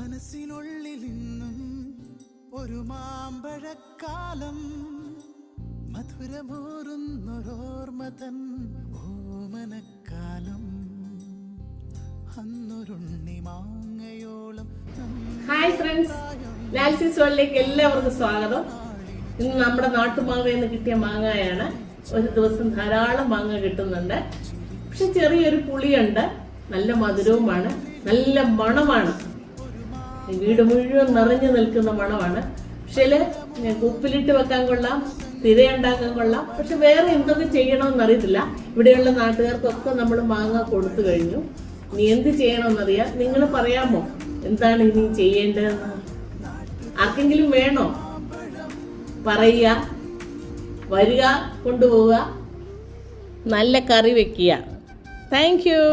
മനസ്സിനുള്ളിൽ ഇന്നും ഒരു മാമ്പഴക്കാലം മധുരമൂറുന്നൊരോർമ്മ തൻ ഓമനക്കാലം അന്നൊരുണ്ണി മാങ്ങയോളം. ഹായ് ഫ്രണ്ട്സ്, ലാൽസീസ് വേൾഡിലേക്ക് എല്ലാവർക്കും സ്വാഗതം. ഇന്ന് നമ്മുടെ നാട്ടുമാങ്ങയിൽ നിന്ന് കിട്ടിയ മാങ്ങയാണ്. ഒരു ദിവസം ധാരാളം മാങ്ങ കിട്ടുന്നുണ്ട്. പക്ഷെ ചെറിയൊരു പുളിയുണ്ട്, നല്ല മധുരവുമാണ്, നല്ല മണമാണ്. വീട് മുഴുവൻ നിറഞ്ഞു നിൽക്കുന്ന മണമാണ്. പക്ഷേ ഉപ്പിലിട്ട് വെക്കാൻ കൊള്ളാം, തിരയുണ്ടാക്കാൻ കൊള്ളാം. പക്ഷെ വേറെ എന്തൊക്കെ ചെയ്യണമെന്നറിയത്തില്ല. ഇവിടെയുള്ള നാട്ടുകാർക്കൊക്കെ നമ്മൾ മാങ്ങ കൊടുത്തു കഴിഞ്ഞു. ഇനി എന്ത് ചെയ്യണമെന്നറിയാം. നിങ്ങൾ പറയാമോ എന്താണ് ഇനി ചെയ്യേണ്ടതെന്ന്? ആർക്കെങ്കിലും വേണോ? പറയുക, വരിക, കൊണ്ടുപോവുക, നല്ല കറി വെക്കുക. Thank you.